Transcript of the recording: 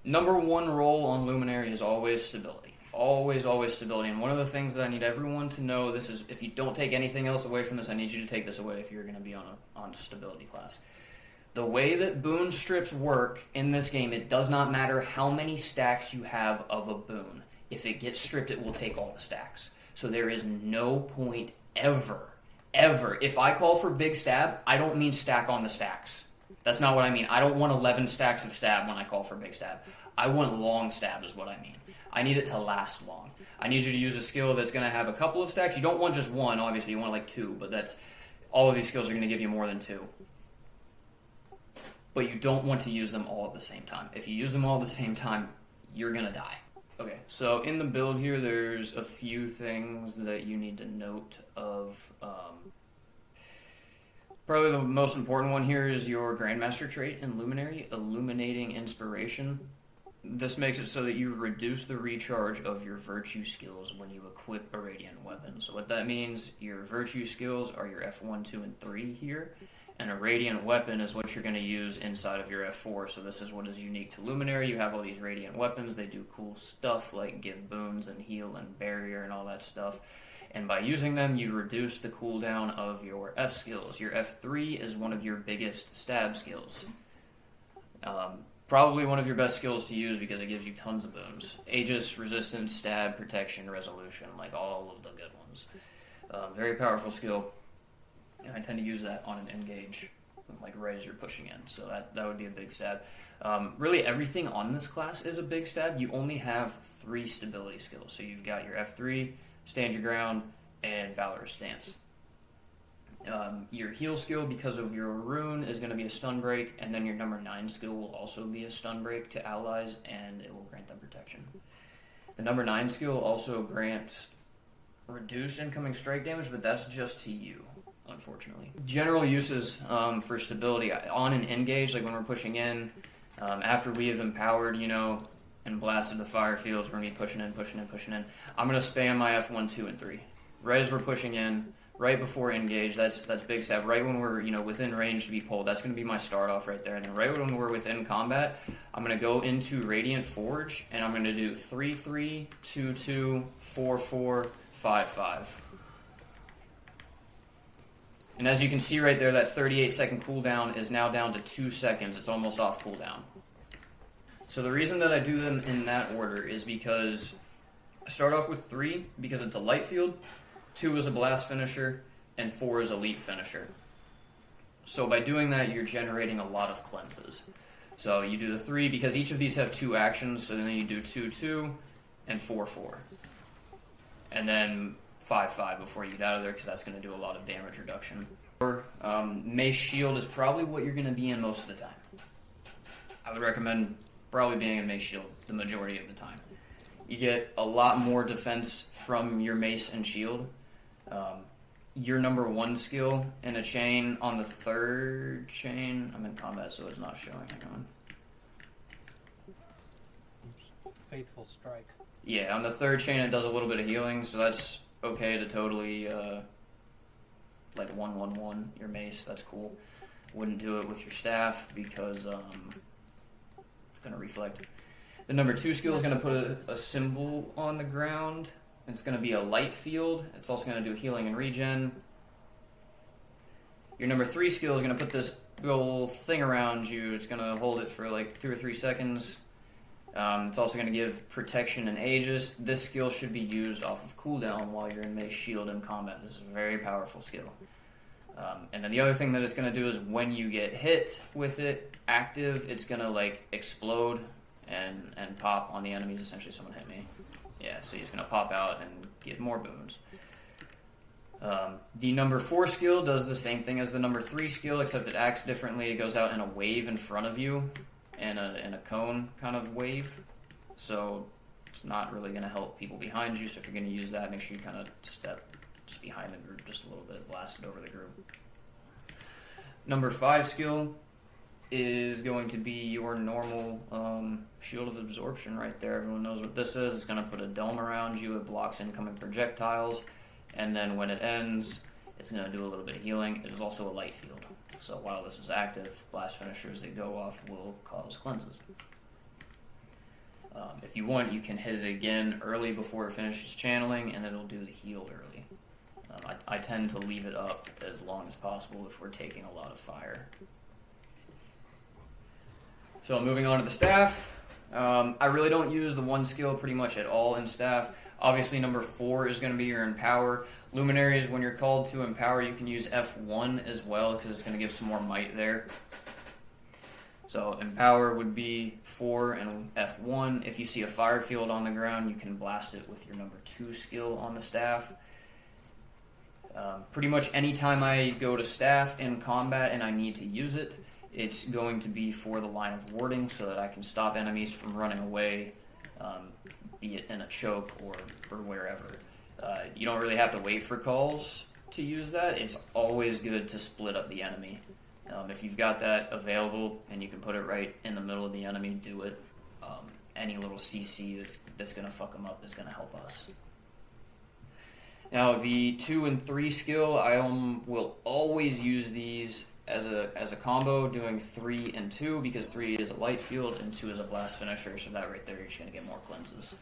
Number one role on Luminary is always stability. Always, always stability. And one of the things that I need everyone to know, this is, if you don't take anything else away from this, I need you to take this away if you're going to be on a stability class. The way that boon strips work in this game, it does not matter how many stacks you have of a boon. If it gets stripped, it will take all the stacks. So there is no point ever, if I call for big stab, I don't mean stack on the stacks. That's not what I mean. I don't want 11 stacks of stab when I call for big stab. I want long stab is what I mean. I need it to last long. I need you to use a skill that's going to have a couple of stacks. You don't want just one, obviously. You want like two, but that's all of these skills are going to give you more than two. But you don't want to use them all at the same time. If you use them all at the same time, you're going to die. Okay, so in the build here, there's a few things that you need to note of. Probably the most important one here is your Grandmaster trait in Luminary, Illuminating Inspiration. This makes it so that you reduce the recharge of your virtue skills when you equip a radiant weapon. So what that means, your virtue skills are your F1, 2, and 3 here, and a radiant weapon is what you're going to use inside of your F4. So this is what is unique to Luminary. You have all these radiant weapons. They do cool stuff like give boons and heal and barrier and all that stuff. And by using them, you reduce the cooldown of your F skills. Your F3 is one of your biggest stab skills. Probably one of your best skills to use because it gives you tons of boons. Aegis, resistance, stab, protection, resolution, like all of the good ones. Very powerful skill, and I tend to use that on an engage, like right as you're pushing in, so that would be a big stab. Really everything on this class is a big stab. You only have 3 stability skills, so you've got your F3, Stand Your Ground, and Valorous Stance. Your heal skill, because of your rune, is going to be a stun break, and then your number 9 skill will also be a stun break to allies, and it will grant them protection. The number 9 skill also grants reduce incoming strike damage, but that's just to you, unfortunately. General uses for stability on an engage, like when we're pushing in, after we have empowered, and blasted the fire fields, we're going to be pushing in. I'm going to spam my F1, 2, and 3. Right as we're pushing in, right before engage, that's big stab. Right when we're within range to be pulled, that's going to be my start off right there. And then right when we're within combat, I'm going to go into Radiant Forge, and I'm going to do 3-3, 2-2, 4-4, 5-5. And as you can see right there, that 38-second cooldown is now down to 2 seconds. It's almost off cooldown. So the reason that I do them in that order is because I start off with 3 because it's a light field, 2 is a blast finisher, and 4 is a leap finisher. So by doing that, you're generating a lot of cleanses. So you do the 3 because each of these have 2 actions, so then you do 2-2 and 4-4. And then 5-5 before you get out of there because that's going to do a lot of damage reduction. Mace Shield is probably what you're going to be in most of the time. I would recommend probably being in Mace Shield the majority of the time. You get a lot more defense from your Mace and Shield. Your number 1 skill in a chain on the 3rd chain, I'm in combat so it's not showing, hang on. Faithful Strike. Yeah, on the 3rd chain it does a little bit of healing, so that's okay to totally, like 1-1-1 your Mace, that's cool. Wouldn't do it with your staff because, it's going to reflect. The number 2 skill is going to put a symbol on the ground. It's going to be a light field. It's also going to do healing and regen. Your number 3 skill is going to put this little thing around you. It's going to hold it for like 2 or 3 seconds. It's also going to give protection and Aegis. This skill should be used off of cooldown while you're in Mace Shield in combat. This is a very powerful skill. And then the other thing that it's going to do is when you get hit with it active, it's going to like explode and pop on the enemies. Essentially, someone hit me. Yeah, so he's going to pop out and get more boons. The number 4 skill does the same thing as the number 3 skill, except it acts differently. It goes out in a wave in front of you, in a cone kind of wave. So it's not really going to help people behind you. So if you're going to use that, make sure you kind of step just behind the group just a little bit, blast it over the group. Number 5 skill is going to be your normal Shield of Absorption right there. Everyone knows what this is. It's going to put a dome around you. It blocks incoming projectiles. And then when it ends, it's going to do a little bit of healing. It is also a light field. So while this is active, blast finishers that go off will cause cleanses. if you want, you can hit it again early before it finishes channeling, and it'll do the heal early. I tend to leave it up as long as possible if we're taking a lot of fire. So moving on to the staff, I really don't use the one skill pretty much at all in staff. Obviously number 4 is going to be your empower. Luminaries, when you're called to empower, you can use F1 as well because it's going to give some more might there. So empower would be 4 and F1. If you see a fire field on the ground, you can blast it with your number 2 skill on the staff. Pretty much anytime I go to staff in combat and I need to use it, it's going to be for the line of warding so that I can stop enemies from running away, be it in a choke or wherever. You don't really have to wait for calls to use that. It's always good to split up the enemy. If you've got that available and you can put it right in the middle of the enemy, do it. Any little CC that's going to fuck them up is going to help us. Now the 2 and 3 skill, I will always use these as a combo, doing 3 and 2 because 3 is a light field and 2 is a blast finisher, so that right there you're just going to get more cleanses.